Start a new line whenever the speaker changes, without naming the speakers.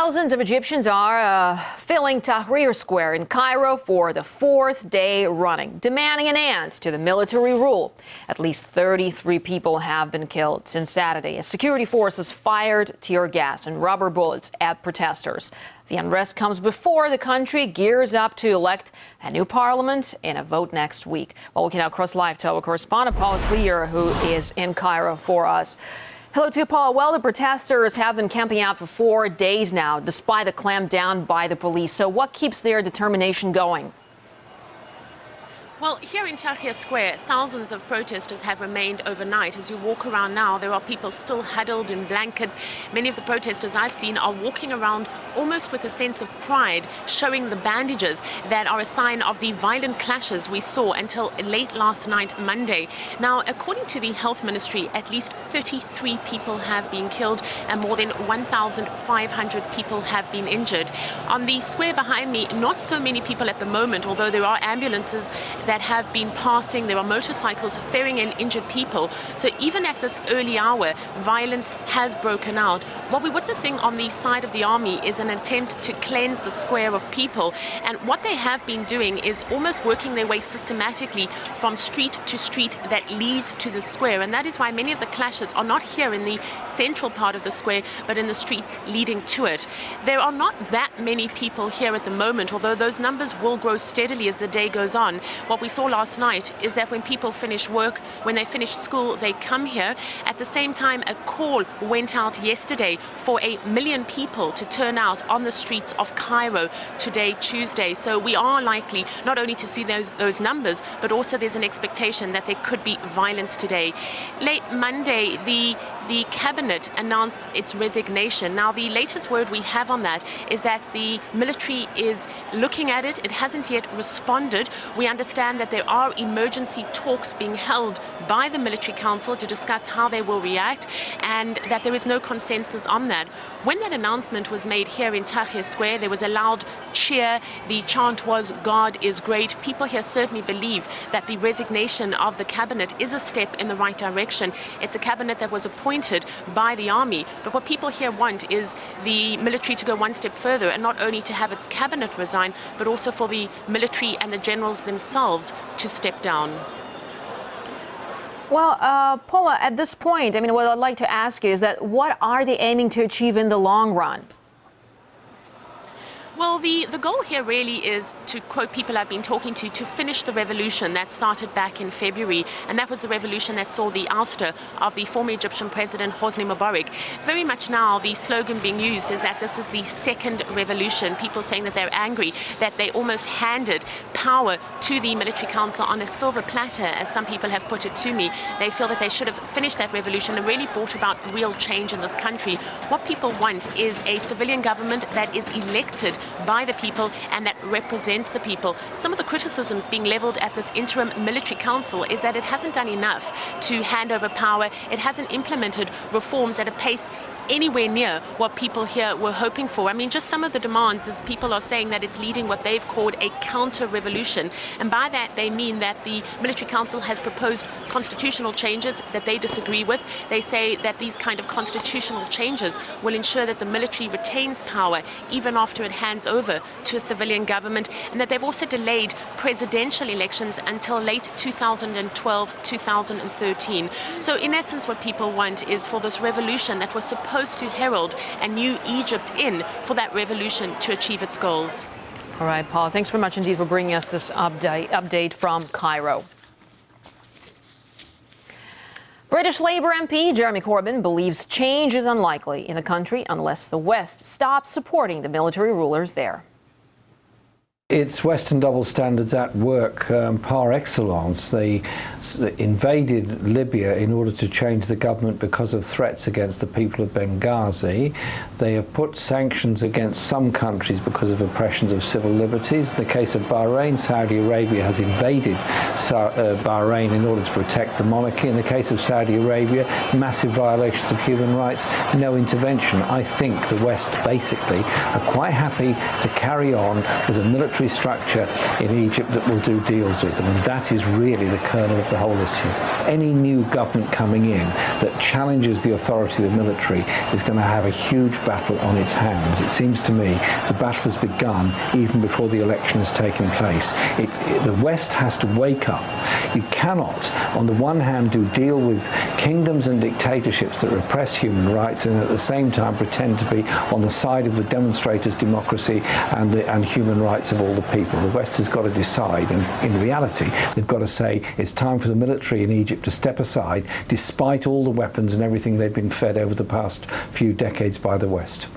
Thousands of Egyptians are filling Tahrir Square in Cairo for the fourth day running, demanding an end to the military rule. At least 33 people have been killed since Saturday as security forces fired tear gas and rubber bullets at protesters. The unrest comes before the country gears up to elect a new parliament in a vote next week. Well, we can now cross live to our correspondent, Paula Slier, who is in Cairo for us. Hello to you, Paula. Well, the protesters have been camping out for 4 days now, despite the clampdown by the police. So what keeps their determination going?
Well, here in Tahrir Square, thousands of protesters have remained overnight. As you walk around now, there are people still huddled in blankets. Many of the protesters I've seen are walking around almost with a sense of pride, showing the bandages that are a sign of the violent clashes we saw until late last night, Monday. Now, according to the Health Ministry, at least 33 people have been killed and more than 1,500 people have been injured. On the square behind me, not so many people at the moment, although there are ambulances that have been passing. There are motorcycles ferrying in injured people. So even at this early hour, violence has broken out. What we're witnessing on the side of the army is an attempt to cleanse the square of people. And what they have been doing is almost working their way systematically from street to street that leads to the square. And that is why many of the clashes are not here in the central part of the square, but in the streets leading to it. There are not that many people here at the moment, although those numbers will grow steadily as the day goes on. What we saw last night is that when people finish work, when they finish school, they come here. At the same time, a call went out yesterday for 1 million people to turn out on the streets of Cairo today, Tuesday. So we are likely not only to see those numbers, but also there's an expectation that there could be violence today. Late Monday, the cabinet announced its resignation. Now, the latest word we have on that is that the military is looking at it. It hasn't yet responded. We understand that there are emergency talks being held by the military council to discuss how they will react, and that there is no consensus on that. When that announcement was made here in Tahrir Square, there was a loud cheer. The chant was, "God is great." People here certainly believe that the resignation of the cabinet is a step in the right direction. It's a cabinet that was appointed by the army, but what people here want is the military to go one step further and not only to have its cabinet resign, but also for the military and the generals themselves to step down.
Well, Paula, at this point, what I'd like to ask you is that what are they aiming to achieve in the long run?
Well, the goal here really is, to quote people I've been talking to finish the revolution that started back in February. And that was the revolution that saw the ouster of the former Egyptian president, Hosni Mubarak. Very much now, the slogan being used is that this is the second revolution. People saying that they're angry, that they almost handed power to the military council on a silver platter, as some people have put it to me. They feel that they should have finished that revolution and really brought about real change in this country. What people want is a civilian government that is elected by the people and that represents the people. Some of the criticisms being leveled at this interim military council is that it hasn't done enough to hand over power. It hasn't implemented reforms at a pace anywhere near what people here were hoping for. Just some of the demands is people are saying that it's leading what they've called a counter-revolution. And by that, they mean that the military council has proposed constitutional changes that they disagree with. They say that these kind of constitutional changes will ensure that the military retains power even after it hands over to a civilian government, and that they've also delayed presidential elections until late 2012, 2013. So in essence, what people want is for this revolution that was supposed to herald a new Egypt in, for that revolution to achieve its goals.
All right, Paul, thanks very much indeed for bringing us this update from Cairo. British Labour MP Jeremy Corbyn believes change is unlikely in the country unless the West stops supporting the military rulers there.
It's Western double standards at work par excellence. They invaded Libya in order to change the government because of threats against the people of Benghazi. They have put sanctions against some countries because of oppressions of civil liberties. In the case of Bahrain, Saudi Arabia has invaded Bahrain in order to protect the monarchy. In the case of Saudi Arabia, massive violations of human rights, no intervention. I think the West basically are quite happy to carry on with a military military structure in Egypt that will do deals with them, and that is really the kernel of the whole issue. Any new government coming in that challenges the authority of the military is going to have a huge battle on its hands. It seems to me the battle has begun even before the election has taken place. The West has to wake up. You cannot, on the one hand, deal with kingdoms and dictatorships that repress human rights and at the same time pretend to be on the side of the demonstrators' democracy and human rights of all the people. The West has got to decide, and in reality, they've got to say it's time for the military in Egypt to step aside, despite all the weapons and everything they've been fed over the past few decades by the West.